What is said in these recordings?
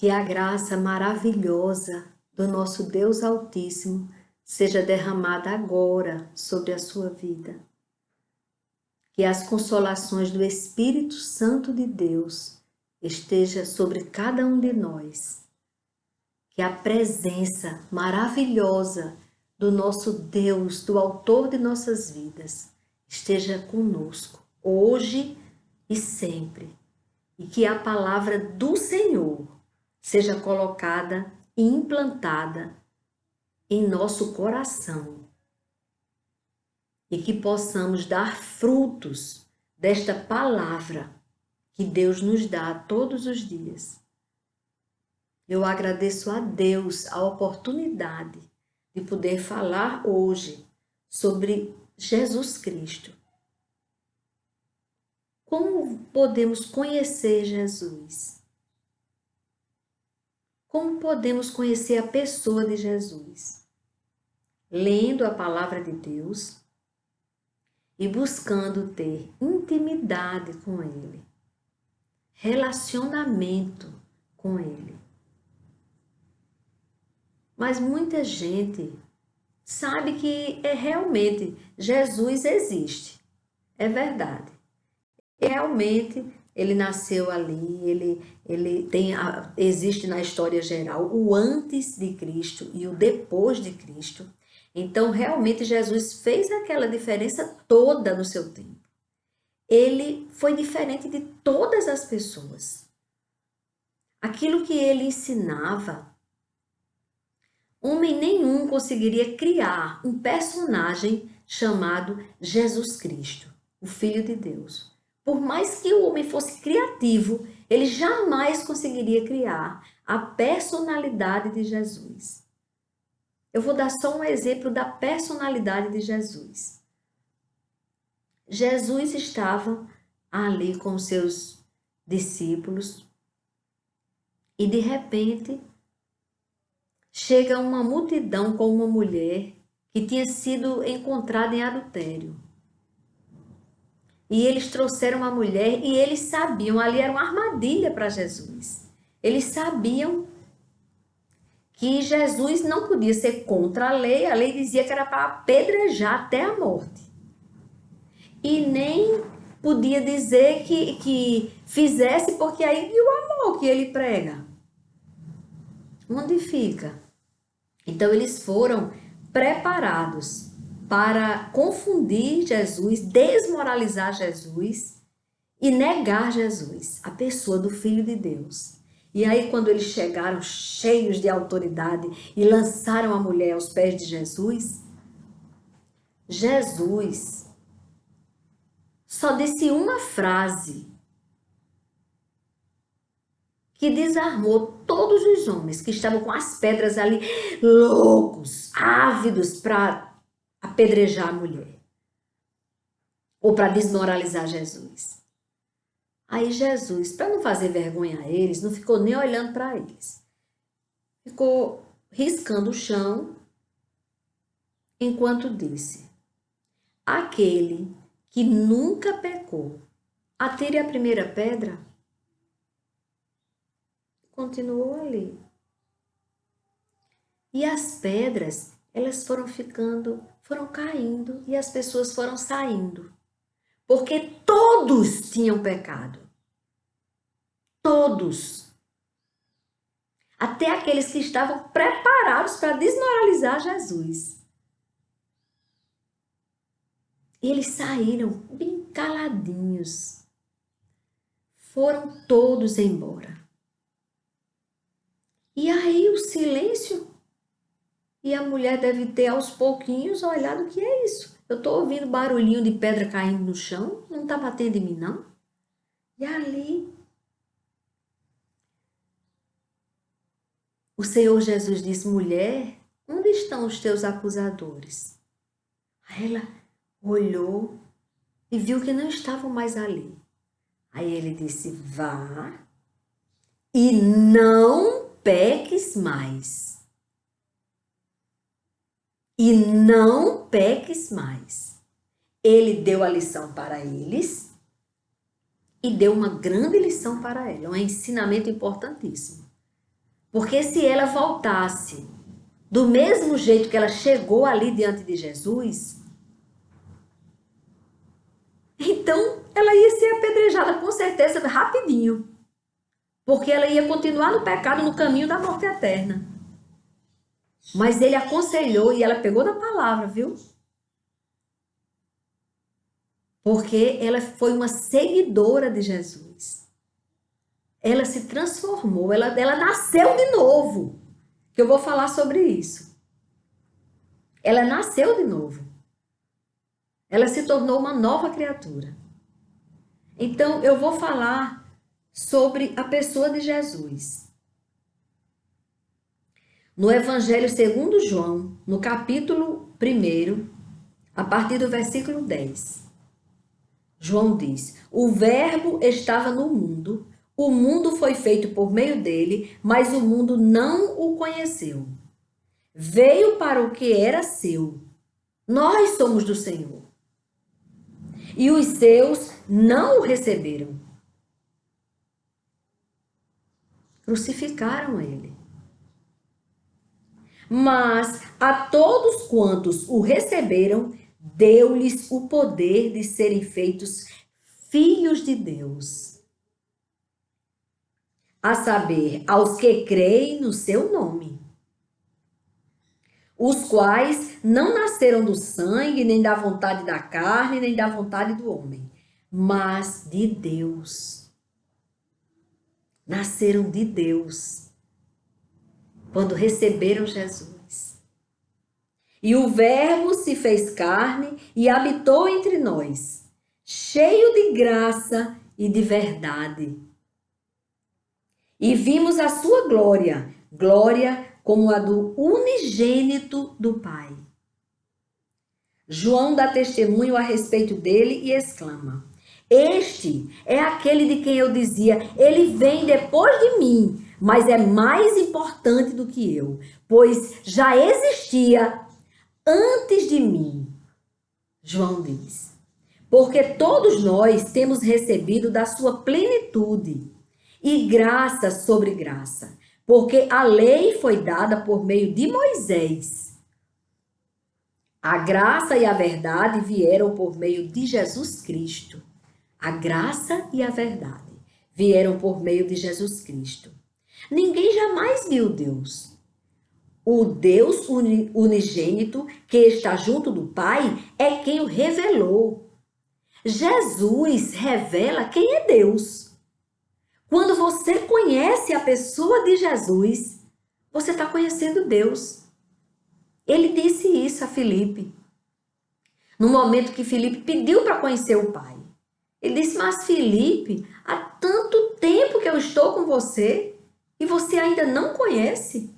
Que a graça maravilhosa do nosso Deus Altíssimo seja derramada agora sobre a sua vida. Que as consolações do Espírito Santo de Deus esteja sobre cada um de nós. Que a presença maravilhosa do nosso Deus, do Autor de nossas vidas, esteja conosco, hoje e sempre. E que a palavra do Senhor seja colocada e implantada em nosso coração. E que possamos dar frutos desta palavra que Deus nos dá todos os dias. Eu agradeço a Deus a oportunidade de poder falar hoje sobre Jesus Cristo. Como podemos conhecer Jesus? Como podemos conhecer a pessoa de Jesus? Lendo a palavra de Deus e buscando ter intimidade com Ele, relacionamento com Ele. Mas muita gente sabe que realmente Jesus existe, é verdade. Realmente ele nasceu ali, existe na história geral o antes de Cristo e o depois de Cristo. Então, realmente, Jesus fez aquela diferença toda no seu tempo. Ele foi diferente de todas as pessoas. Aquilo que ele ensinava, homem nenhum conseguiria criar um personagem chamado Jesus Cristo, o Filho de Deus. Por mais que o homem fosse criativo, ele jamais conseguiria criar a personalidade de Jesus. Eu vou dar só um exemplo da personalidade de Jesus. Jesus estava ali com seus discípulos e de repente chega uma multidão com uma mulher que tinha sido encontrada em adultério. E eles trouxeram a mulher e eles sabiam, ali era uma armadilha para Jesus. Eles sabiam que Jesus não podia ser contra a lei dizia que era para apedrejar até a morte. E nem podia dizer que fizesse, porque aí e o amor que ele prega? Onde fica? Então eles foram preparados para confundir Jesus, desmoralizar Jesus e negar Jesus, a pessoa do Filho de Deus. E aí quando eles chegaram cheios de autoridade e lançaram a mulher aos pés de Jesus, Jesus só disse uma frase que desarmou todos os homens que estavam com as pedras ali, loucos, ávidos para apedrejar a mulher ou para desmoralizar Jesus. Aí Jesus, para não fazer vergonha a eles, não ficou nem olhando para eles. Ficou riscando o chão enquanto disse: aquele que nunca pecou, atire a primeira pedra. Continuou ali. E as pedras, elas foram caindo e as pessoas foram saindo. Porque todos tinham pecado. Todos. Até aqueles que estavam preparados para desmoralizar Jesus. E eles saíram bem caladinhos. Foram todos embora. E aí o silêncio, e a mulher deve ter aos pouquinhos olhado o que é isso. Eu estou ouvindo barulhinho de pedra caindo no chão, não está batendo em mim não? E ali, o Senhor Jesus disse: mulher, onde estão os teus acusadores? Aí ela olhou e viu que não estavam mais ali. Aí ele disse: vá e não peques mais. E não peques mais. Ele deu a lição para eles e deu uma grande lição para ela, um ensinamento importantíssimo. Porque se ela voltasse do mesmo jeito que ela chegou ali diante de Jesus, então ela ia ser apedrejada com certeza rapidinho. Porque ela ia continuar no pecado, no caminho da morte eterna. Mas ele aconselhou e ela pegou na palavra, viu? Porque ela foi uma seguidora de Jesus. Ela se transformou, ela nasceu de novo. Que eu vou falar sobre isso. Ela nasceu de novo. Ela se tornou uma nova criatura. Então, eu vou falar sobre a pessoa de Jesus. No Evangelho segundo João, no capítulo 1, a partir do versículo 10. João diz: o Verbo estava no mundo, o mundo foi feito por meio dele, mas o mundo não o conheceu. Veio para o que era seu. Nós somos do Senhor. E os seus não o receberam. Crucificaram ele. Mas a todos quantos o receberam, deu-lhes o poder de serem feitos filhos de Deus. A saber, aos que creem no seu nome, os quais não nasceram do sangue, nem da vontade da carne, nem da vontade do homem, mas de Deus. Nasceram de Deus quando receberam Jesus. E o Verbo se fez carne e habitou entre nós, cheio de graça e de verdade. E vimos a sua glória, glória como a do unigênito do Pai. João dá testemunho a respeito dele e exclama: este é aquele de quem eu dizia, ele vem depois de mim, mas é mais importante do que eu, pois já existia antes de mim. João diz: porque todos nós temos recebido da sua plenitude e graça sobre graça, porque a lei foi dada por meio de Moisés. A graça e a verdade vieram por meio de Jesus Cristo. A graça e a verdade vieram por meio de Jesus Cristo. Ninguém jamais viu Deus. O Deus unigênito que está junto do Pai é quem o revelou. Jesus revela quem é Deus. Quando você conhece a pessoa de Jesus, você está conhecendo Deus. Ele disse isso a Filipe. No momento que Filipe pediu para conhecer o Pai. Ele disse: mas Filipe, há tanto tempo que eu estou com você e você ainda não conhece.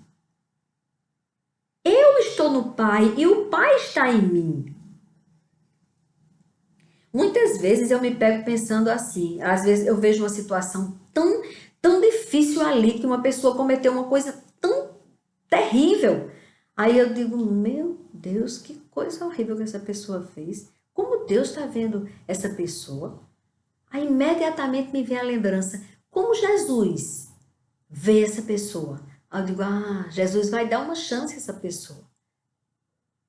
Eu estou no Pai e o Pai está em mim. Muitas vezes eu me pego pensando assim, às vezes eu vejo uma situação tão difícil ali, que uma pessoa cometeu uma coisa tão terrível. Aí eu digo: meu Deus, que coisa horrível que essa pessoa fez. Como Deus está vendo essa pessoa? Aí imediatamente me vem a lembrança, como Jesus vê essa pessoa. Aí eu digo: Jesus vai dar uma chance a essa pessoa.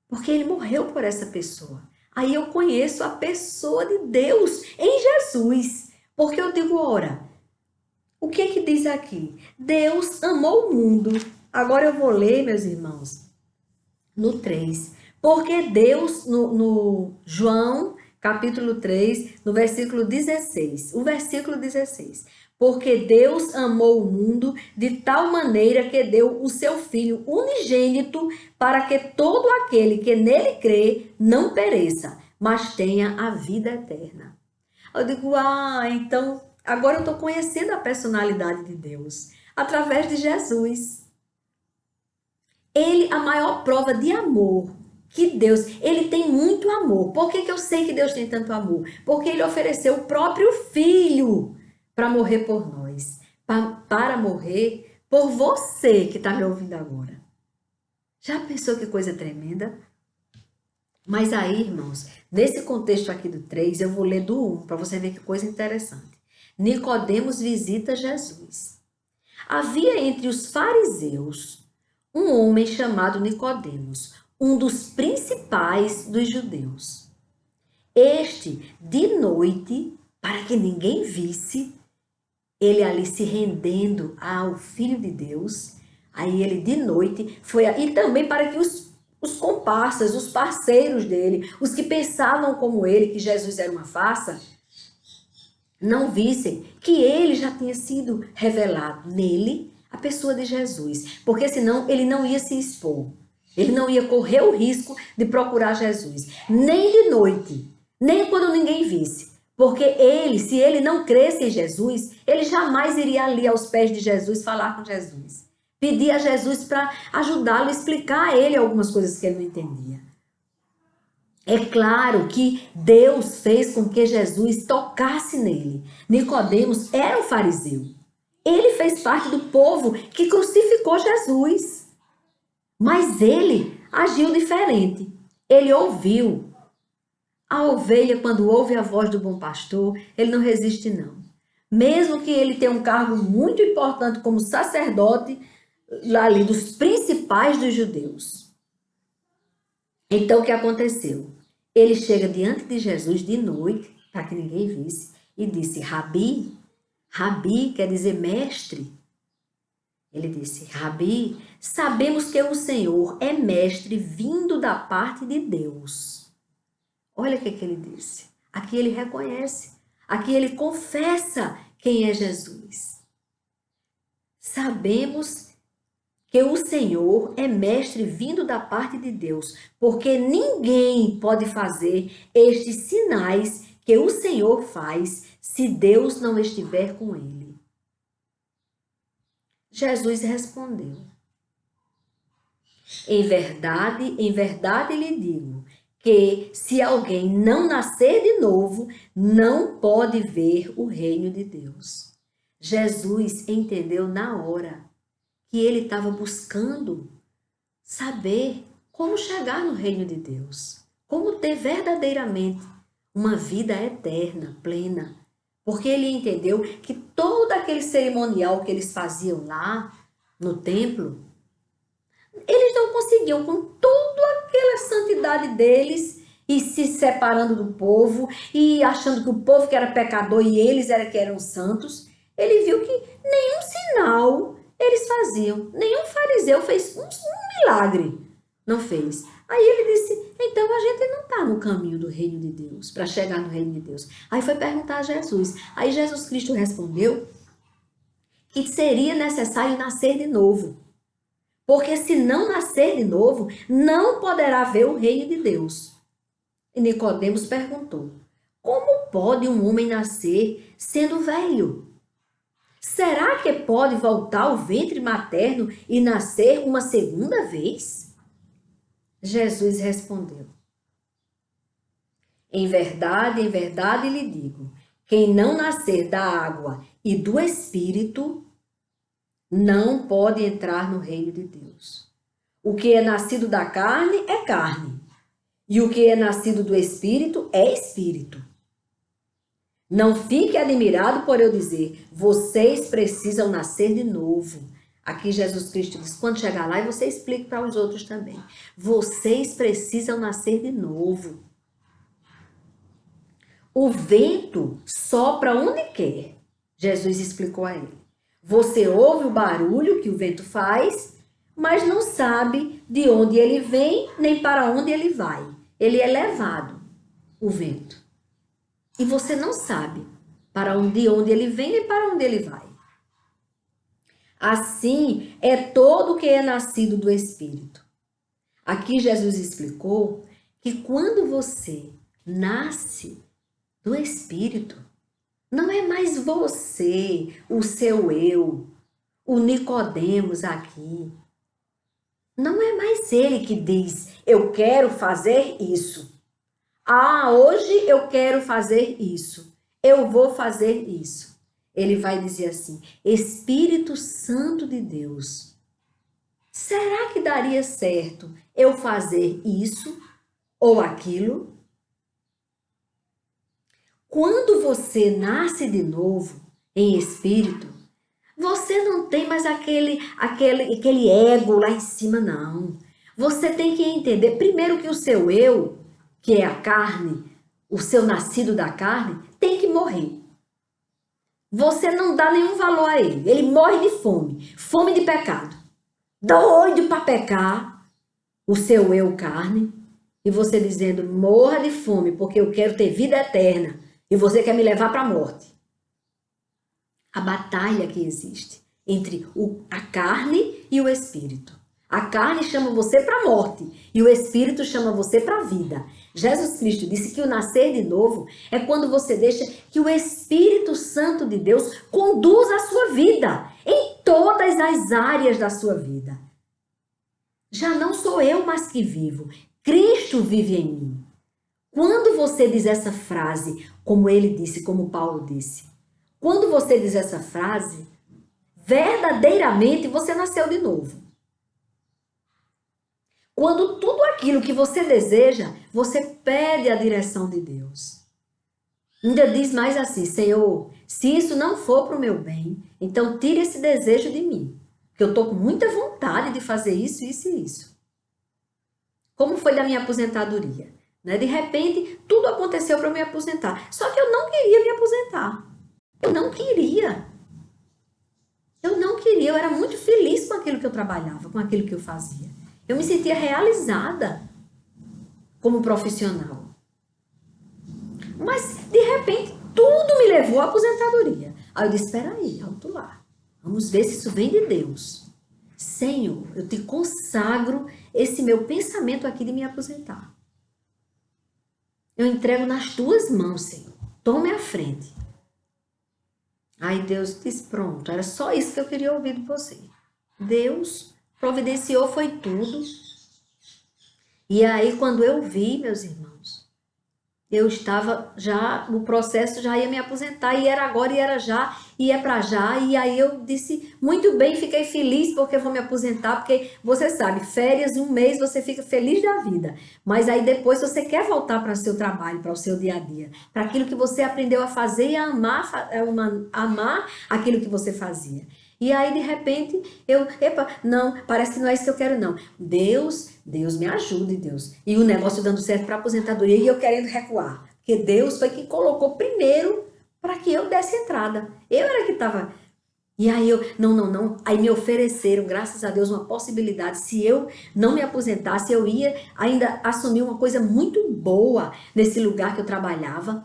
Porque ele morreu por essa pessoa. Aí eu conheço a pessoa de Deus em Jesus. Porque eu digo: ora, o que é que diz aqui? Deus amou o mundo. Agora eu vou ler, meus irmãos, no 3. Porque Deus, no João, capítulo 3, no versículo 16. O versículo 16. Porque Deus amou o mundo de tal maneira que deu o seu Filho unigênito para que todo aquele que nele crê não pereça, mas tenha a vida eterna. Eu digo: então agora eu estou conhecendo a personalidade de Deus através de Jesus. Ele, a maior prova de amor que Deus, ele tem muito amor. Por que eu sei que Deus tem tanto amor? Porque ele ofereceu o próprio Filho para morrer por nós, para morrer por você que está me ouvindo agora. Já pensou que coisa tremenda? Mas aí, irmãos, nesse contexto aqui do 3, eu vou ler do 1, para você ver que coisa interessante. Nicodemos visita Jesus. Havia entre os fariseus um homem chamado Nicodemos, um dos principais dos judeus. Este, de noite, para que ninguém visse, ele ali se rendendo ao Filho de Deus, aí ele de noite foi, e também para que os comparsas, os parceiros dele, os que pensavam como ele, que Jesus era uma farsa, não vissem que ele já tinha sido revelado nele, a pessoa de Jesus, porque senão ele não ia se expor, ele não ia correr o risco de procurar Jesus, nem de noite, nem quando ninguém visse, porque ele, se ele não cresce em Jesus, ele jamais iria ali aos pés de Jesus falar com Jesus, pedir a Jesus para ajudá-lo, explicar a ele algumas coisas que ele não entendia. É claro que Deus fez com que Jesus tocasse nele. Nicodemos era um fariseu. Ele fez parte do povo que crucificou Jesus. Mas ele agiu diferente. Ele ouviu. A ovelha, quando ouve a voz do bom pastor, ele não resiste não. Mesmo que ele tenha um cargo muito importante como sacerdote, lá ali dos principais dos judeus. Então o que aconteceu? Ele chega diante de Jesus de noite, para que ninguém visse, e disse, Rabi, Rabi quer dizer mestre. Ele disse, Rabi, sabemos que o Senhor é mestre vindo da parte de Deus. Olha o que ele disse. Aqui ele reconhece, aqui ele confessa quem é Jesus. Sabemos que o Senhor é mestre vindo da parte de Deus, porque ninguém pode fazer estes sinais que o Senhor faz se Deus não estiver com ele. Jesus respondeu, em verdade lhe digo, que se alguém não nascer de novo, não pode ver o reino de Deus. Jesus entendeu na hora que ele estava buscando saber como chegar no reino de Deus, como ter verdadeiramente uma vida eterna, plena, porque ele entendeu que todo aquele cerimonial que eles faziam lá no templo, eles não conseguiam com toda aquela santidade deles e se separando do povo e achando que o povo que era pecador e eles que eram santos, ele viu que nenhum sinal eles faziam. Nenhum fariseu fez um milagre. Não fez. Aí ele disse, então a gente não está no caminho do reino de Deus, para chegar no reino de Deus. Aí foi perguntar a Jesus. Aí Jesus Cristo respondeu que seria necessário nascer de novo. Porque se não nascer de novo, não poderá ver o reino de Deus. E Nicodemos perguntou, como pode um homem nascer sendo velho? Será que pode voltar ao ventre materno e nascer uma segunda vez? Jesus respondeu, em verdade lhe digo, quem não nascer da água e do Espírito não pode entrar no reino de Deus. O que é nascido da carne é carne, e o que é nascido do Espírito é Espírito. Não fique admirado por eu dizer, vocês precisam nascer de novo. Aqui Jesus Cristo diz, quando chegar lá, e você explica para os outros também. Vocês precisam nascer de novo. O vento sopra onde quer, Jesus explicou a ele. Você ouve o barulho que o vento faz, mas não sabe de onde ele vem, nem para onde ele vai. Ele é levado, o vento. E você não sabe de onde ele vem nem para onde ele vai. Assim é todo o que é nascido do Espírito. Aqui Jesus explicou que quando você nasce do Espírito, não é mais você, o seu eu, o Nicodemos aqui. Não é mais ele que diz, eu quero fazer isso. Ah, hoje eu quero fazer isso. Eu vou fazer isso. Ele vai dizer assim, Espírito Santo de Deus, será que daria certo eu fazer isso ou aquilo? Quando você nasce de novo em espírito, Você não tem mais aquele ego lá em cima, não. Você tem que entender, primeiro, que o seu eu, que é a carne, o seu nascido da carne, tem que morrer. Você não dá nenhum valor a ele. Ele morre de fome, fome de pecado. Doido para pecar, o seu eu carne, e você dizendo, morra de fome, porque eu quero ter vida eterna, e você quer me levar para a morte. A batalha que existe entre a carne e o espírito. A carne chama você para a morte e o espírito chama você para a vida. Jesus Cristo disse que o nascer de novo é quando você deixa que o Espírito Santo de Deus conduza a sua vida em todas as áreas da sua vida. Já não sou eu mais que vivo, Cristo vive em mim. Quando você diz essa frase, como ele disse, como Paulo disse, quando você diz essa frase, verdadeiramente você nasceu de novo. Quando tudo aquilo que você deseja, você pede a direção de Deus. Ainda diz mais assim, Senhor, se isso não for para o meu bem, então tire esse desejo de mim. Porque eu estou com muita vontade de fazer isso, isso e isso. Como foi da minha aposentadoria? Né? De repente, tudo aconteceu para eu me aposentar. Só que eu não queria me aposentar. Eu não queria. Eu era muito feliz com aquilo que eu trabalhava, com aquilo que eu fazia. Eu me sentia realizada como profissional. Mas, de repente, tudo me levou à aposentadoria. Aí eu disse, espera aí, alto lá. Vamos ver se isso vem de Deus. Senhor, eu te consagro esse meu pensamento aqui de me aposentar. Eu entrego nas tuas mãos, Senhor. Tome a frente. Aí Deus disse, pronto, era só isso que eu queria ouvir de você. Deus providenciou, foi tudo. E aí, quando eu vi, meus irmãos, eu estava já, o processo já ia me aposentar, e era agora, e era já, e é pra já. E aí eu disse, muito bem, fiquei feliz porque eu vou me aposentar, porque você sabe, férias, um mês você fica feliz da vida. Mas aí depois você quer voltar para o seu trabalho, para o seu dia a dia, para aquilo que você aprendeu a fazer e a amar aquilo que você fazia. E aí, de repente, não, parece que não é isso que eu quero, não. Deus me ajude, Deus. E o negócio dando certo para a aposentadoria e eu querendo recuar. Porque Deus foi quem colocou primeiro para que eu desse entrada. Eu era que estava... E aí não. Aí me ofereceram, graças a Deus, uma possibilidade. Se eu não me aposentasse, eu ia ainda assumir uma coisa muito boa nesse lugar que eu trabalhava.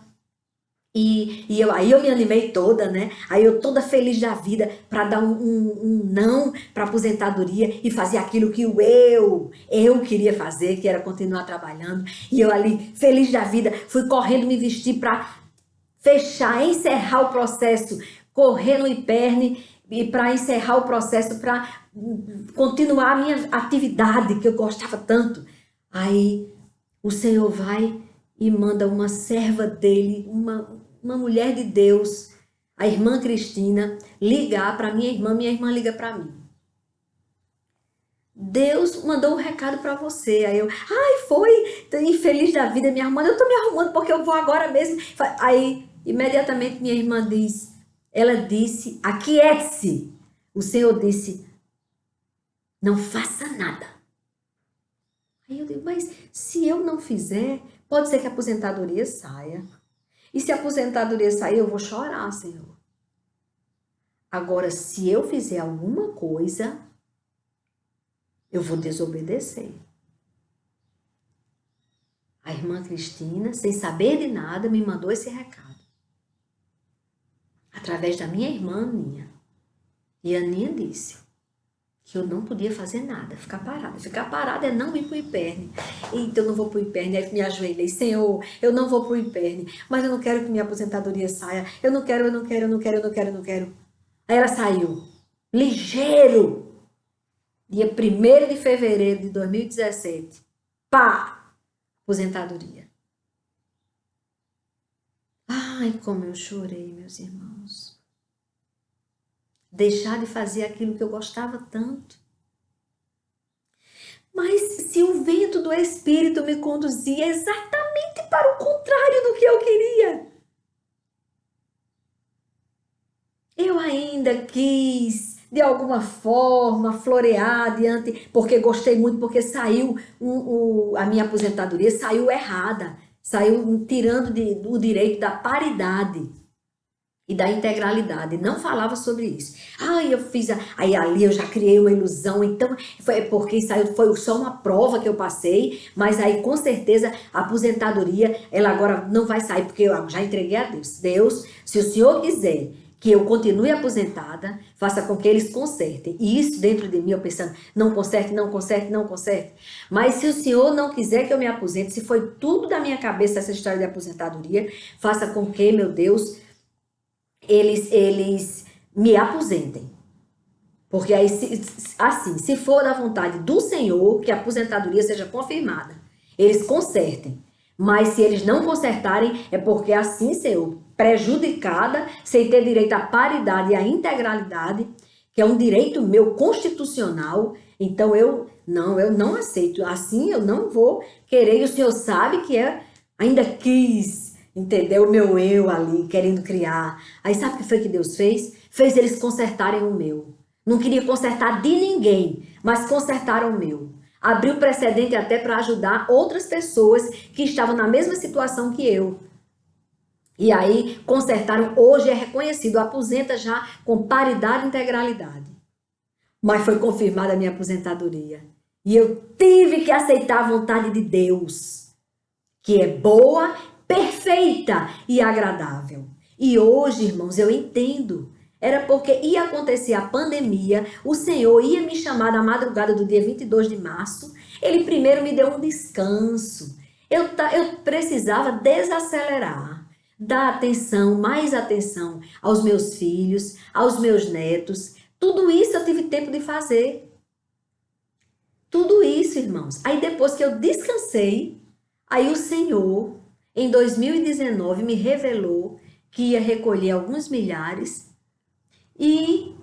Aí eu me animei toda, né? Aí eu toda feliz da vida para dar um não para aposentadoria e fazer aquilo que eu queria fazer, que era continuar trabalhando. E eu ali, feliz da vida, fui correndo me vestir para fechar, encerrar o processo, correr no Iperne e para encerrar o processo, para continuar a minha atividade que eu gostava tanto. Aí o Senhor vai e manda uma serva dele, uma mulher de Deus, a irmã Cristina, ligar para minha irmã liga para mim. Deus mandou um recado para você. Aí eu, foi, tô infeliz da vida, me arrumando. Eu tô me arrumando porque eu vou agora mesmo. Aí, imediatamente minha irmã ela disse, aquiete-se. O Senhor disse, não faça nada. Aí eu digo, mas se eu não fizer, pode ser que a aposentadoria saia. E se a aposentadoria sair, eu vou chorar, Senhor. Agora, se eu fizer alguma coisa, eu vou desobedecer. A irmã Cristina, sem saber de nada, me mandou esse recado. Através da minha irmã Aninha. E a Aninha disse que eu não podia fazer nada, ficar parada. Ficar parada é não ir para o Iperne. Então eu não vou para o Iperne. Aí me ajoelhei, Senhor, eu não vou para o Iperne, mas eu não quero que minha aposentadoria saia. Eu não quero. Aí ela saiu, ligeiro. Dia 1º de fevereiro de 2017. Pá! Aposentadoria. Ai, como eu chorei, meus irmãos. Deixar de fazer aquilo que eu gostava tanto. Mas se o vento do Espírito me conduzia exatamente para o contrário do que eu queria. eu ainda quis, de alguma forma, florear diante, porque gostei muito, porque saiu a minha aposentadoria saiu errada, saiu tirando o direito da paridade e da integralidade. Não falava sobre isso. Ai, eu fiz, aí ali eu já criei uma ilusão, então foi porque saiu, foi só uma prova que eu passei, mas aí com certeza a aposentadoria, ela agora não vai sair, porque eu já entreguei a Deus. Deus, se o Senhor quiser que eu continue aposentada, faça com que eles consertem. E isso dentro de mim, eu pensando, não conserte, não conserte, não conserte. Mas se o Senhor não quiser que eu me aposente, se foi tudo da minha cabeça essa história de aposentadoria, faça com que, meu Deus, eles me aposentem. Porque aí, assim, se for da vontade do Senhor, que a aposentadoria seja confirmada, eles consertem. Mas se eles não consertarem, é porque assim, Senhor, prejudicada, sem ter direito à paridade e à integralidade, que é um direito meu constitucional, então eu não aceito. Assim eu não vou querer, e o Senhor sabe que ainda quis, entendeu? O meu eu ali, querendo criar. Aí sabe o que foi que Deus fez? Fez eles consertarem o meu. Não queria consertar de ninguém, mas consertaram o meu. Abriu precedente até para ajudar outras pessoas que estavam na mesma situação que eu. E aí consertaram, hoje é reconhecido, aposenta já com paridade e integralidade. Mas foi confirmada a minha aposentadoria. E eu tive que aceitar a vontade de Deus, que é boa, perfeita e agradável. E hoje, irmãos, eu entendo. Era porque ia acontecer a pandemia, o Senhor ia me chamar na madrugada do dia 22 de março. Ele primeiro me deu um descanso. Eu precisava desacelerar, dar atenção, mais atenção aos meus filhos, aos meus netos. Tudo isso eu tive tempo de fazer. Tudo isso, irmãos. Aí depois que eu descansei, aí o Senhor, em 2019, me revelou que ia recolher alguns milhares. E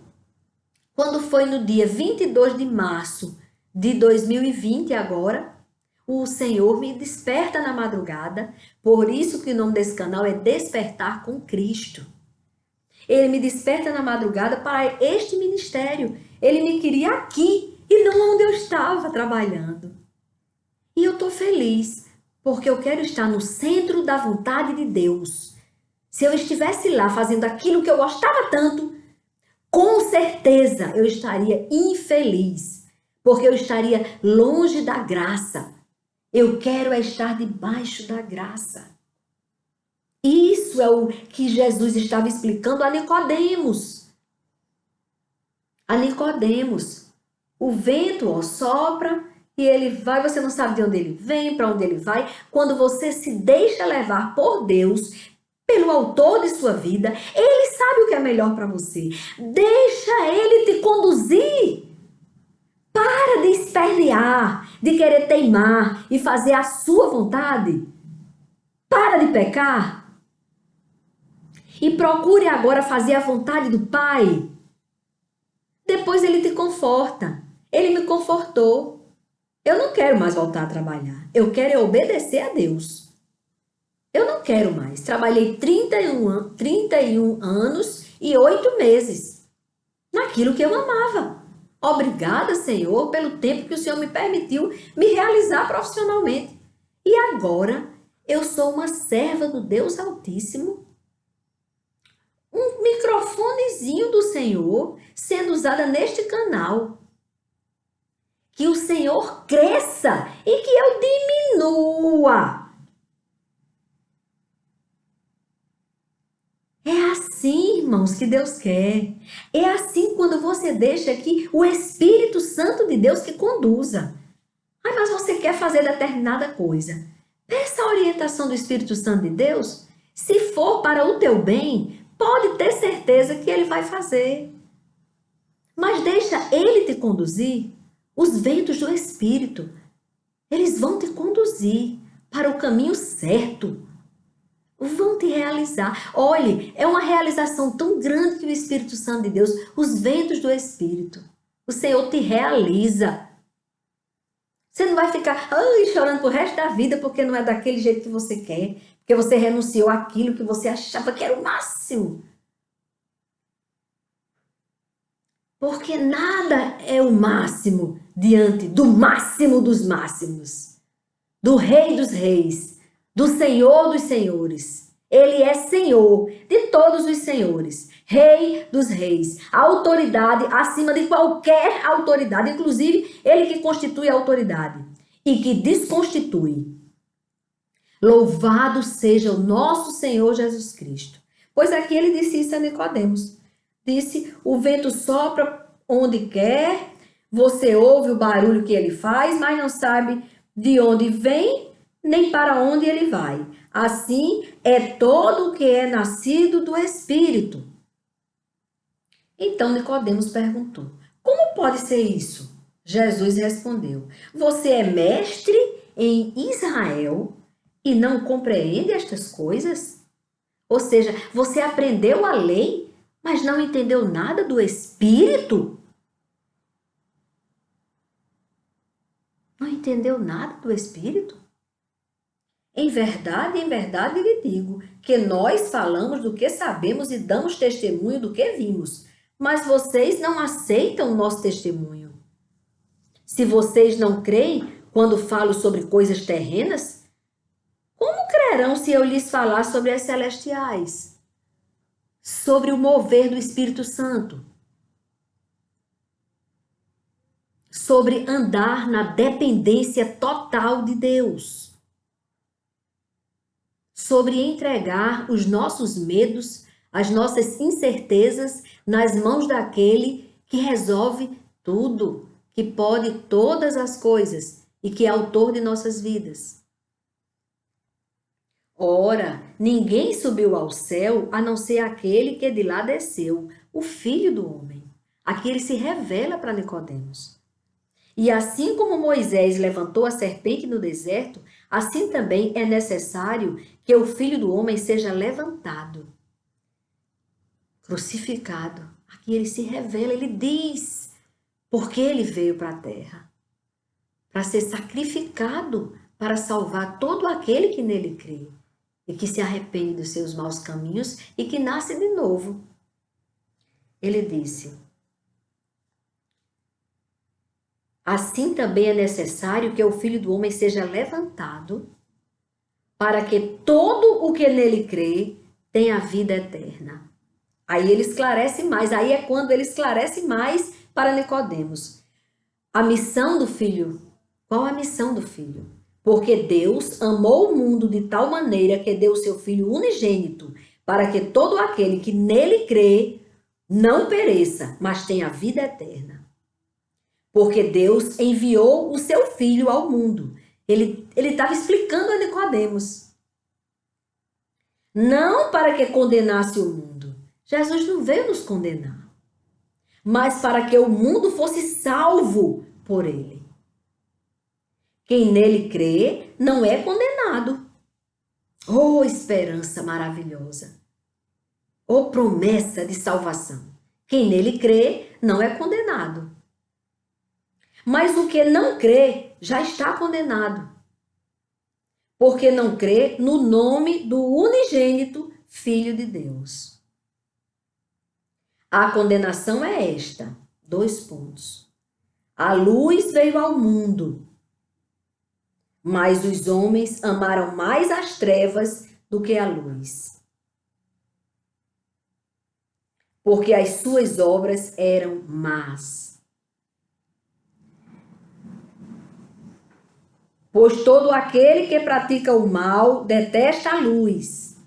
quando foi no dia 22 de março de 2020 agora, o Senhor me desperta na madrugada. Por isso que o nome desse canal é Despertar com Cristo. Ele me desperta na madrugada para este ministério. Ele me queria aqui e não onde eu estava trabalhando. E eu estou feliz, porque eu quero estar no centro da vontade de Deus. Se eu estivesse lá fazendo aquilo que eu gostava tanto, com certeza eu estaria infeliz, porque eu estaria longe da graça. Eu quero é estar debaixo da graça. Isso é o que Jesus estava explicando a Nicodemos. A Nicodemos. O vento, ó, sopra e ele vai, você não sabe de onde ele vem, para onde ele vai. Quando você se deixa levar por Deus, pelo autor de sua vida, ele sabe o que é melhor para você. Deixa ele te conduzir. Para de espernear, de querer teimar e fazer a sua vontade. Para de pecar. E procure agora fazer a vontade do Pai. Depois ele te conforta. Ele me confortou. Eu não quero mais voltar a trabalhar. Eu quero obedecer a Deus. Eu não quero mais. Trabalhei 31 anos e 8 meses naquilo que eu amava. Obrigada, Senhor, pelo tempo que o Senhor me permitiu me realizar profissionalmente. E agora eu sou uma serva do Deus Altíssimo. Um microfonezinho do Senhor sendo usada neste canal. Que o Senhor cresça e que eu diminua. É assim, irmãos, que Deus quer. É assim quando você deixa que o Espírito Santo de Deus que conduza. Ai, mas você quer fazer determinada coisa. Peça a orientação do Espírito Santo de Deus. Se for para o teu bem, pode ter certeza que ele vai fazer. Mas deixa ele te conduzir. Os ventos do Espírito, eles vão te conduzir para o caminho certo. Vão te realizar. Olhe, é uma realização tão grande que o Espírito Santo de Deus, os ventos do Espírito, o Senhor te realiza. Você não vai ficar chorando pro resto da vida porque não é daquele jeito que você quer, porque você renunciou àquilo que você achava que era o máximo. Porque nada é o máximo diante do máximo dos máximos, do Rei dos Reis, do Senhor dos Senhores. Ele é Senhor de todos os senhores, Rei dos Reis, autoridade acima de qualquer autoridade, inclusive ele que constitui a autoridade e que desconstitui. Louvado seja o nosso Senhor Jesus Cristo. Pois aqui ele disse isso a Nicodemos. Disse, o vento sopra onde quer, você ouve o barulho que ele faz, mas não sabe de onde vem, nem para onde ele vai. Assim é todo o que é nascido do Espírito. Então Nicodemos perguntou, como pode ser isso? Jesus respondeu, você é mestre em Israel e não compreende estas coisas? Ou seja, você aprendeu a lei, mas não entendeu nada do Espírito? Não entendeu nada do Espírito? Em verdade, lhe digo que nós falamos do que sabemos e damos testemunho do que vimos, mas vocês não aceitam o nosso testemunho. Se vocês não creem quando falo sobre coisas terrenas, como crerão se eu lhes falar sobre as celestiais? Sobre o mover do Espírito Santo? Sobre andar na dependência total de Deus? Sobre entregar os nossos medos, as nossas incertezas nas mãos daquele que resolve tudo, que pode todas as coisas e que é autor de nossas vidas. Ora, ninguém subiu ao céu a não ser aquele que de lá desceu, o Filho do Homem. Aqui ele se revela para Nicodemos. E assim como Moisés levantou a serpente no deserto, assim também é necessário que o Filho do Homem seja levantado, crucificado. Aqui ele se revela, ele diz, porque ele veio para a terra, para ser sacrificado, para salvar todo aquele que nele crê e que se arrepende dos seus maus caminhos e que nasce de novo. Ele disse, assim também é necessário que o Filho do Homem seja levantado, para que todo o que nele crê tenha a vida eterna. Aí ele esclarece mais, aí é quando ele esclarece mais para Nicodemos. A missão do Filho, qual a missão do Filho? Porque Deus amou o mundo de tal maneira que deu o seu Filho unigênito, para que todo aquele que nele crê não pereça, mas tenha vida eterna. Porque Deus enviou o seu Filho ao mundo. Ele estava explicando a Nicodemos. Não para que condenasse o mundo. Jesus não veio nos condenar. Mas para que o mundo fosse salvo por ele. Quem nele crê não é condenado. Oh, esperança maravilhosa! Oh, promessa de salvação! Quem nele crê não é condenado. Mas o que não crê já está condenado. Porque não crê no nome do unigênito Filho de Deus. A condenação é esta, 2 pontos. A luz veio ao mundo, mas os homens amaram mais as trevas do que a luz. Porque as suas obras eram más. Pois todo aquele que pratica o mal detesta a luz.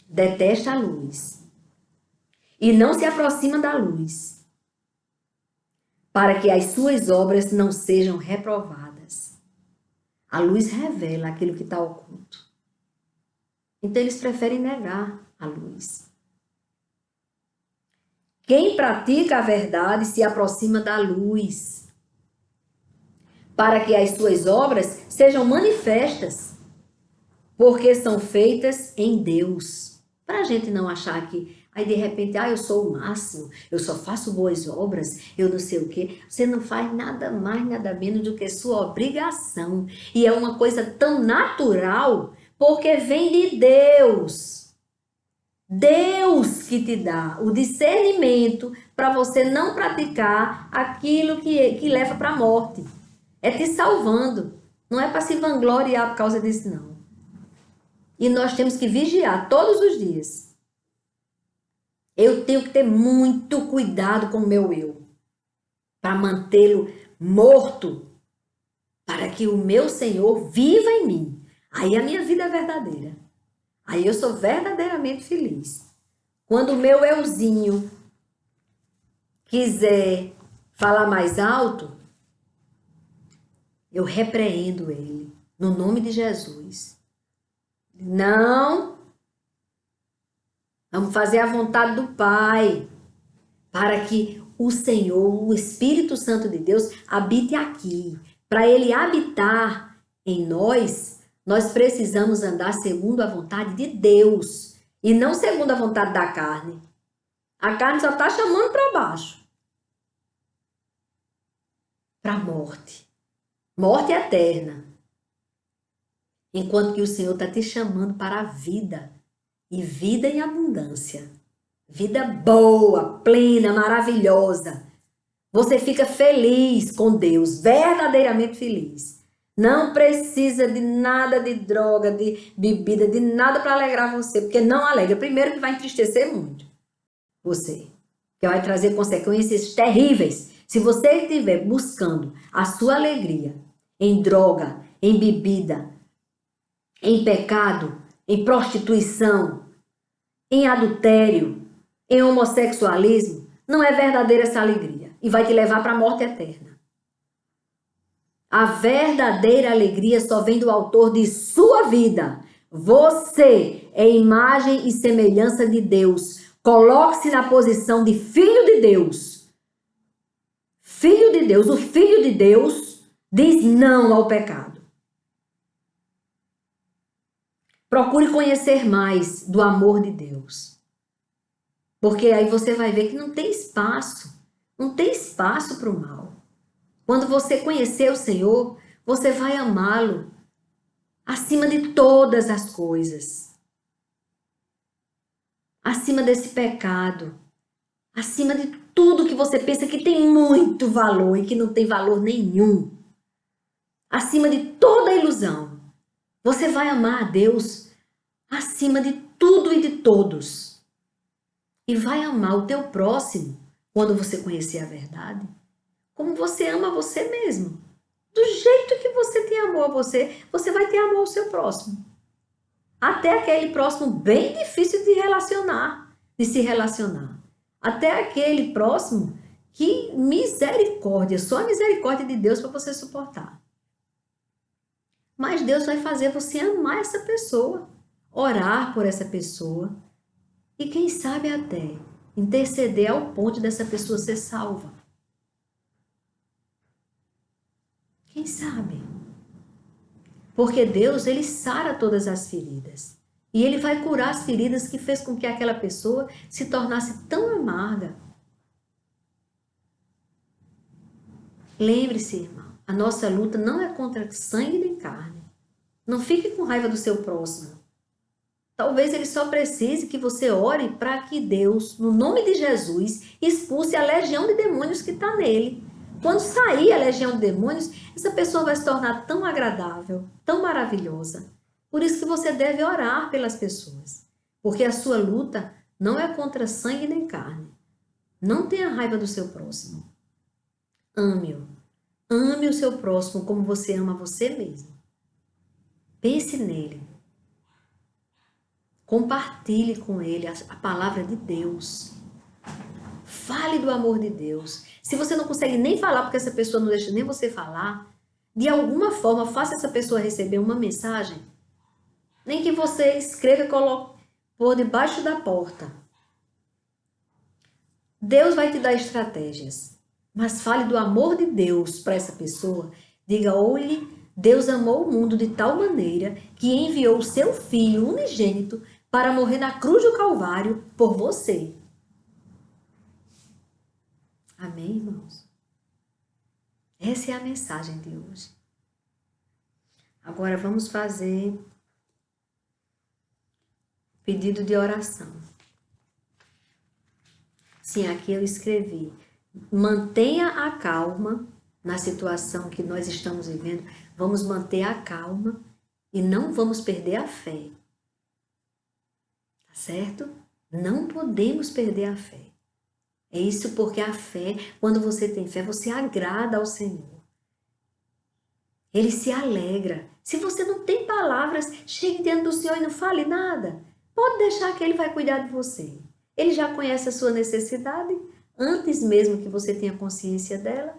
Detesta a luz. E não se aproxima da luz, para que as suas obras não sejam reprovadas. A luz revela aquilo que está oculto. Então eles preferem negar a luz. Quem pratica a verdade se aproxima da luz, para que as suas obras sejam manifestas, porque são feitas em Deus. Para a gente não achar que, aí de repente, eu sou o máximo, eu só faço boas obras, eu não sei o quê. Você não faz nada mais, nada menos do que sua obrigação. E é uma coisa tão natural, porque vem de Deus. Deus que te dá o discernimento para você não praticar aquilo que leva para a morte. É te salvando. Não é para se vangloriar por causa disso, não. E nós temos que vigiar todos os dias. Eu tenho que ter muito cuidado com o meu eu, para mantê-lo morto, para que o meu Senhor viva em mim. Aí a minha vida é verdadeira. Aí eu sou verdadeiramente feliz. Quando o meu euzinho quiser falar mais alto, eu repreendo ele, no nome de Jesus. Não, vamos fazer a vontade do Pai, para que o Senhor, o Espírito Santo de Deus, habite aqui. Para ele habitar em nós, nós precisamos andar segundo a vontade de Deus e não segundo a vontade da carne. A carne só está chamando para baixo, para a morte. Morte eterna. Enquanto que o Senhor está te chamando para a vida. E vida em abundância. Vida boa, plena, maravilhosa. Você fica feliz com Deus, verdadeiramente feliz. Não precisa de nada de droga, de bebida, de nada para alegrar você, porque não alegra. Primeiro que vai entristecer muito você, que vai trazer consequências terríveis. Se você estiver buscando a sua alegria em droga, em bebida, em pecado, em prostituição, em adultério, em homossexualismo, não é verdadeira essa alegria e vai te levar para a morte eterna. A verdadeira alegria só vem do autor de sua vida. Você é imagem e semelhança de Deus. Coloque-se na posição de filho de Deus. Filho de Deus, o filho de Deus diz não ao pecado. Procure conhecer mais do amor de Deus. Porque aí você vai ver que não tem espaço. Não tem espaço para o mal. Quando você conhecer o Senhor, você vai amá-lo acima de todas as coisas. Acima desse pecado. Acima de tudo que você pensa que tem muito valor e que não tem valor nenhum. Acima de toda ilusão. Você vai amar a Deus acima de tudo e de todos. E vai amar o teu próximo quando você conhecer a verdade, como você ama você mesmo. Do jeito que você tem amor a você, você vai ter amor ao seu próximo. Até aquele próximo bem difícil de relacionar, de se relacionar. Até aquele próximo que misericórdia, só a misericórdia de Deus para você suportar. Mas Deus vai fazer você amar essa pessoa, orar por essa pessoa e quem sabe até interceder ao ponto dessa pessoa ser salva. Quem sabe? Porque Deus, ele sara todas as feridas. E ele vai curar as feridas que fez com que aquela pessoa se tornasse tão amarga. Lembre-se, irmão, a nossa luta não é contra sangue nem carne. Não fique com raiva do seu próximo. Talvez ele só precise que você ore para que Deus, no nome de Jesus, expulse a legião de demônios que está nele. Quando sair a legião de demônios, essa pessoa vai se tornar tão agradável, tão maravilhosa. Por isso que você deve orar pelas pessoas. Porque a sua luta não é contra sangue nem carne. Não tenha raiva do seu próximo. Ame-o. Ame o seu próximo como você ama você mesmo. Pense nele. Compartilhe com ele a palavra de Deus. Fale do amor de Deus. Se você não consegue nem falar porque essa pessoa não deixa nem você falar, de alguma forma faça essa pessoa receber uma mensagem. Nem que você escreva e coloque por debaixo da porta. Deus vai te dar estratégias. Mas fale do amor de Deus para essa pessoa. Diga, olhe, Deus amou o mundo de tal maneira que enviou o seu Filho unigênito para morrer na cruz do Calvário por você. Amém, irmãos? Essa é a mensagem de hoje. Agora vamos fazer pedido de oração. Sim, aqui eu escrevi. Mantenha a calma na situação que nós estamos vivendo. Vamos manter a calma e não vamos perder a fé. Tá certo? Não podemos perder a fé. É isso porque a fé, quando você tem fé, você agrada ao Senhor. Ele se alegra. Se você não tem palavras, chegue diante do Senhor e não fale nada. Pode deixar que Ele vai cuidar de você. Ele já conhece a sua necessidade antes mesmo que você tenha consciência dela.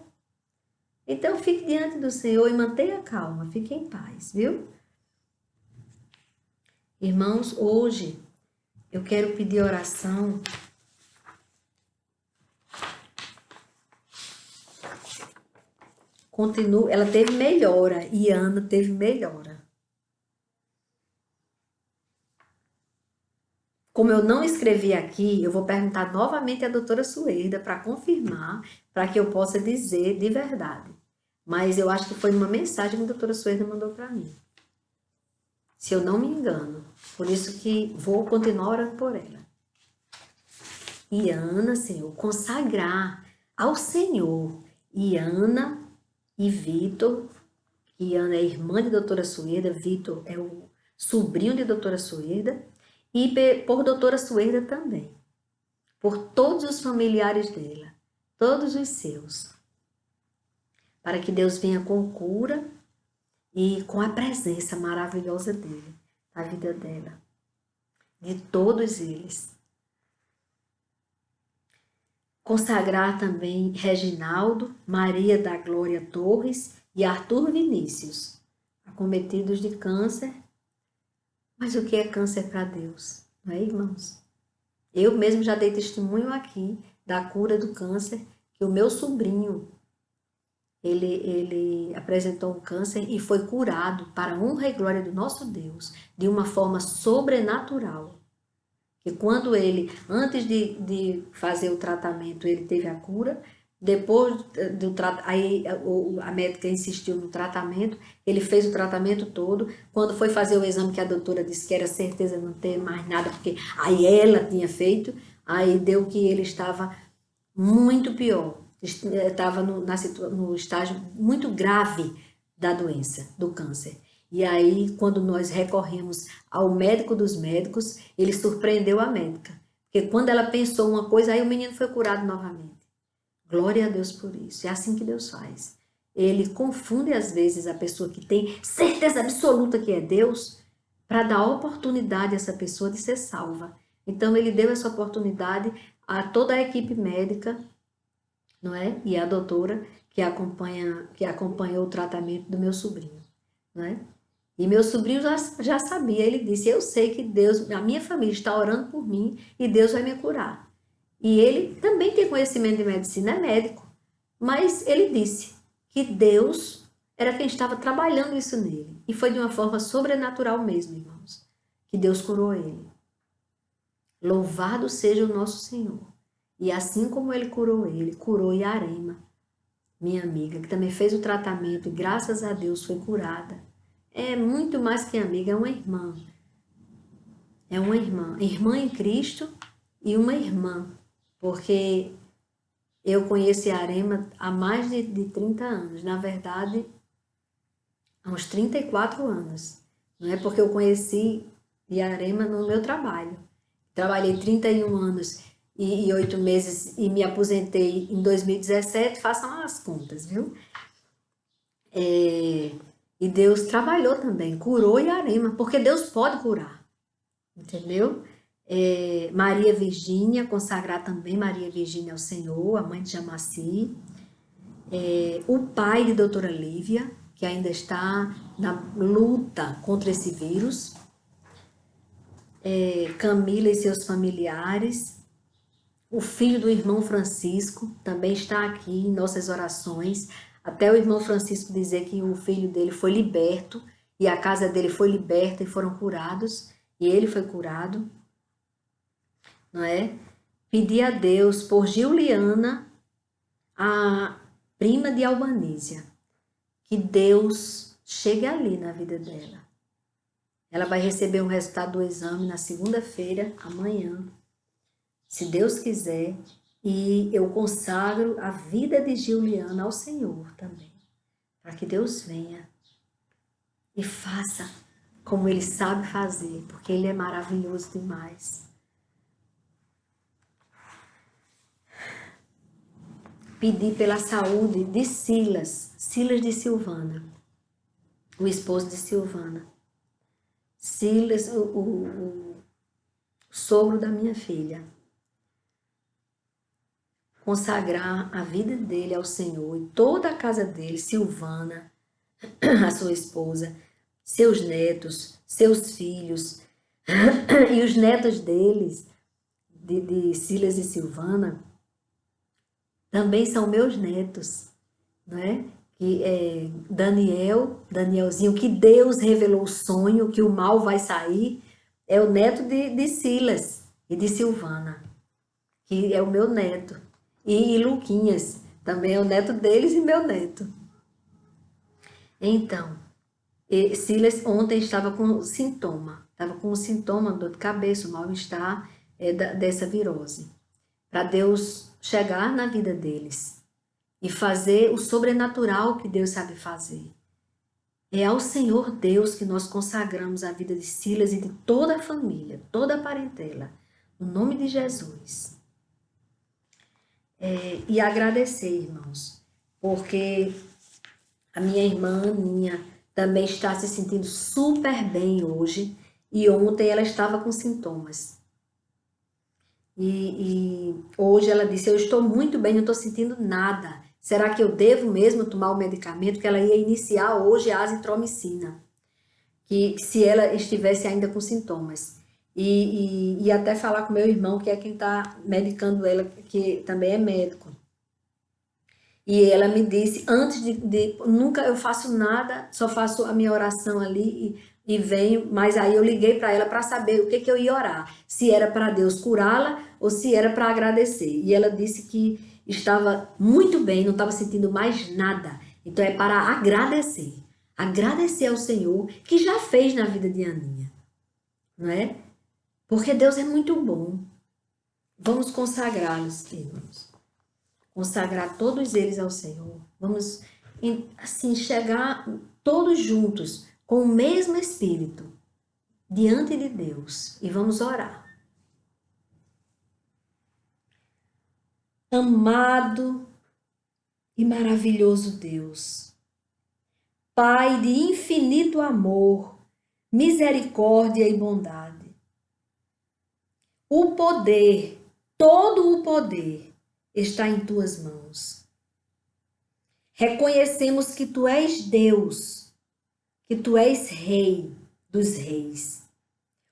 Então fique diante do Senhor e mantenha calma, fique em paz, viu? Irmãos, hoje eu quero pedir oração. Continua, ela teve melhora e Ana teve melhora. Como eu não escrevi aqui, eu vou perguntar novamente à doutora Suerda para confirmar, para que eu possa dizer de verdade. Mas eu acho que foi uma mensagem que a doutora Suerda mandou para mim. Se eu não me engano. Por isso que vou continuar orando por ela. E Ana, Senhor, consagrar ao Senhor. E Ana e Vitor, que Ana é irmã de doutora Suerda, Vitor é o sobrinho de doutora Suerda, e por doutora Suerda também, por todos os familiares dela, todos os seus, para que Deus venha com cura e com a presença maravilhosa dele, na vida dela, de todos eles. Consagrar também Reginaldo, Maria da Glória Torres e Arthur Vinícius, acometidos de câncer. Mas o que é câncer para Deus? Não é, irmãos? Eu mesmo já dei testemunho aqui da cura do câncer, que o meu sobrinho, ele apresentou um câncer e foi curado para a honra e glória do nosso Deus, de uma forma sobrenatural. Que quando ele, antes de fazer o tratamento, ele teve a cura. Depois do tratamento, aí a médica insistiu no tratamento, ele fez o tratamento todo. Quando foi fazer o exame que a doutora disse que era certeza não ter mais nada, porque aí ela tinha feito, aí deu que ele estava muito pior, estava no estágio muito grave da doença, do câncer. E aí, quando nós recorremos ao médico dos médicos, ele surpreendeu a médica. Porque quando ela pensou uma coisa, aí o menino foi curado novamente. Glória a Deus por isso. É assim que Deus faz. Ele confunde às vezes a pessoa que tem certeza absoluta que é Deus, para dar oportunidade a essa pessoa de ser salva. Então ele deu essa oportunidade a toda a equipe médica, não é? E a doutora que acompanhou o tratamento do meu sobrinho, não é? E meu sobrinho já sabia, ele disse, eu sei que Deus, a minha família está orando por mim e Deus vai me curar. E ele também tem conhecimento de medicina, é médico, mas ele disse que Deus era quem estava trabalhando isso nele. E foi de uma forma sobrenatural mesmo, irmãos, que Deus curou ele. Louvado seja o nosso Senhor. E assim como ele, curou Yarema, minha amiga, que também fez o tratamento e graças a Deus foi curada. É muito mais que amiga, é uma irmã. É uma irmã. Irmã em Cristo e uma irmã. Porque eu conheço Yarema há mais de 30 anos. Na verdade, há uns 34 anos. Não é porque eu conheci Yarema no meu trabalho. Trabalhei 31 anos e 8 meses e me aposentei em 2017. Façam as contas, viu? E Deus trabalhou também, curou Yarema, porque Deus pode curar, entendeu? Maria Virgínia, consagrar também Maria Virgínia ao Senhor, a mãe de Jamaci. O pai de doutora Lívia, que ainda está na luta contra esse vírus. Camila e seus familiares. O filho do irmão Francisco também está aqui em nossas orações. Até o irmão Francisco dizer que o filho dele foi liberto e a casa dele foi liberta e foram curados. E ele foi curado, não é? Pedir a Deus por Juliana, a prima de Albanísia, que Deus chegue ali na vida dela. Ela vai receber o resultado do exame na segunda-feira, amanhã. Se Deus quiser, E eu consagro a vida de Giuliana ao Senhor também, para que Deus venha e faça como Ele sabe fazer, porque Ele é maravilhoso demais. Pedir pela saúde de Silas de Silvana, o esposo de Silvana. Silas, o sogro da minha filha. Consagrar a vida dele ao Senhor e toda a casa dele, Silvana, a sua esposa, seus netos, seus filhos e os netos deles, de Silas e Silvana, também são meus netos, né? Que é Danielzinho, que Deus revelou o sonho, que o mal vai sair, é o neto de Silas e de Silvana, que é o meu neto. E Luquinhas, também é o neto deles e meu neto. Então, Silas ontem estava com um sintoma dor de cabeça, o mal-estar dessa virose. Para Deus chegar na vida deles e fazer o sobrenatural que Deus sabe fazer. É ao Senhor Deus que nós consagramos a vida de Silas e de toda a família, toda a parentela, no nome de Jesus. E agradecer, irmãos, porque a minha irmã Aninha também está se sentindo super bem hoje e ontem ela estava com sintomas. E hoje ela disse, eu estou muito bem, não estou sentindo nada. Será que eu devo mesmo tomar o medicamento? Que ela ia iniciar hoje a azitromicina, que se ela estivesse ainda com sintomas. E até falar com meu irmão, que é quem está medicando ela, que também é médico. E ela me disse, antes nunca eu faço nada, só faço a minha oração ali e venho, mas aí eu liguei para ela para saber o que eu ia orar, se era para Deus curá-la ou se era para agradecer. E ela disse que estava muito bem, não estava sentindo mais nada. Então é para agradecer. Agradecer ao Senhor que já fez na vida de Aninha. Não é? Porque Deus é muito bom. Vamos consagrá-los, irmãos. Consagrar todos eles ao Senhor. Vamos, assim, chegar todos juntos com o mesmo Espírito diante de Deus e vamos orar. Amado e maravilhoso Deus, Pai de infinito amor, misericórdia e bondade, o poder, todo o poder está em tuas mãos. Reconhecemos que tu és Deus, que tu és Rei dos reis,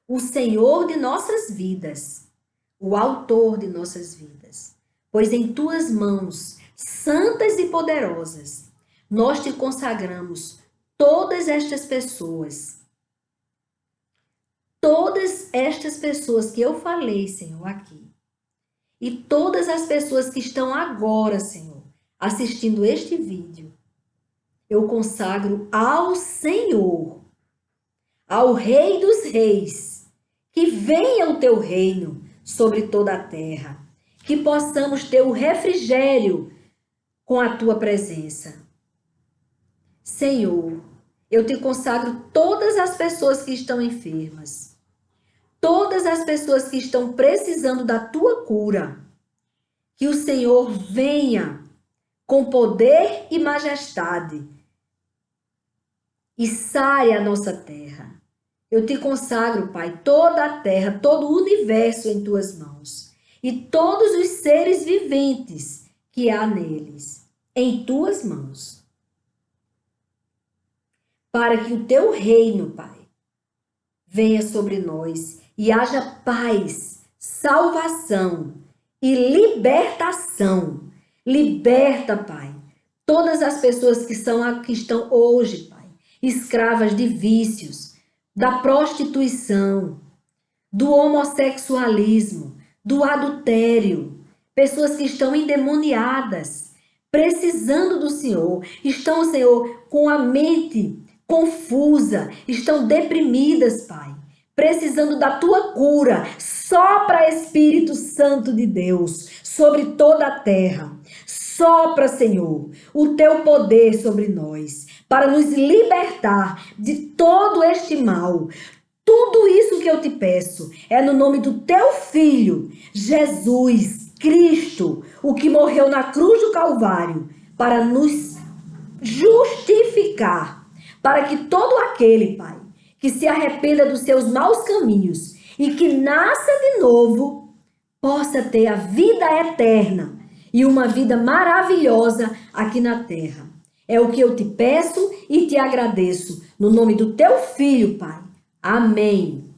o Senhor de nossas vidas, o autor de nossas vidas. Pois em tuas mãos, santas e poderosas, nós te consagramos todas estas pessoas que eu falei, Senhor, aqui. E todas as pessoas que estão agora, Senhor, assistindo este vídeo, eu consagro ao Senhor, ao Rei dos Reis, que venha o teu reino sobre toda a terra, que possamos ter o refrigério com a tua presença. Senhor, eu te consagro todas as pessoas que estão enfermas, todas as pessoas que estão precisando da tua cura, que o Senhor venha com poder e majestade e sare a nossa terra. Eu te consagro, Pai, toda a terra, todo o universo em tuas mãos e todos os seres viventes que há neles, em tuas mãos. Para que o teu reino, Pai, venha sobre nós e haja paz, salvação e libertação. Liberta, Pai, todas as pessoas que estão hoje, Pai, escravas de vícios, da prostituição, do homossexualismo, do adultério, pessoas que estão endemoniadas, precisando do Senhor, estão, Senhor, com a mente confusa, estão deprimidas, Pai, precisando da tua cura. Sopra, Espírito Santo de Deus, sobre toda a terra. Sopra, Senhor, o teu poder sobre nós, para nos libertar de todo este mal. Tudo isso que eu te peço é no nome do teu Filho, Jesus Cristo, o que morreu na cruz do Calvário, para nos justificar, para que todo aquele, Pai, que se arrependa dos seus maus caminhos e que nasça de novo, possa ter a vida eterna e uma vida maravilhosa aqui na terra. É o que eu te peço e te agradeço, no nome do teu Filho, Pai. Amém.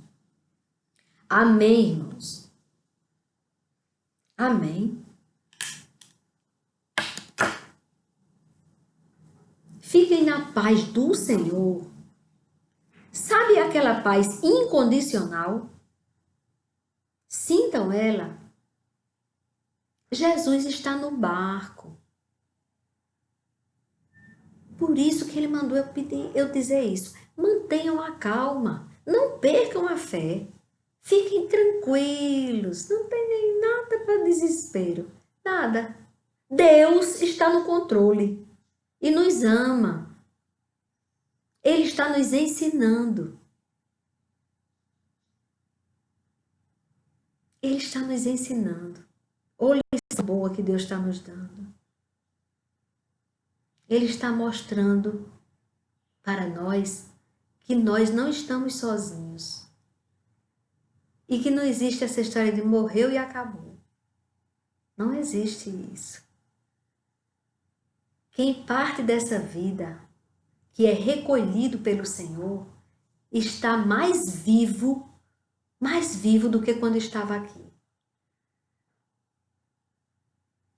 Amém, irmãos. Amém. Fiquem na paz do Senhor. Sabe aquela paz incondicional? Sintam ela. Jesus está no barco. Por isso que ele mandou eu dizer isso. Mantenham a calma. Não percam a fé. Fiquem tranquilos. Não tem nem nada para desespero. Nada. Deus está no controle e nos ama. Ele está nos ensinando. Ele está nos ensinando. Olha a lição boa que Deus está nos dando. Ele está mostrando para nós que nós não estamos sozinhos. E que não existe essa história de morreu e acabou. Não existe isso. Quem parte dessa vida, que é recolhido pelo Senhor, está mais vivo do que quando estava aqui.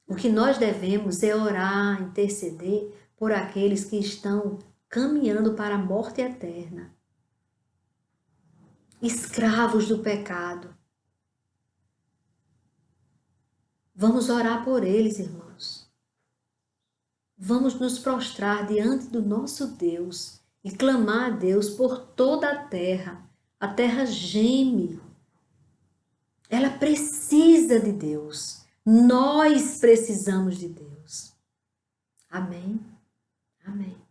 O que nós devemos é orar, interceder por aqueles que estão caminhando para a morte eterna. Escravos do pecado. Vamos orar por eles, irmãos. Vamos nos prostrar diante do nosso Deus e clamar a Deus por toda a terra. A terra geme. Ela precisa de Deus. Nós precisamos de Deus. Amém? Amém.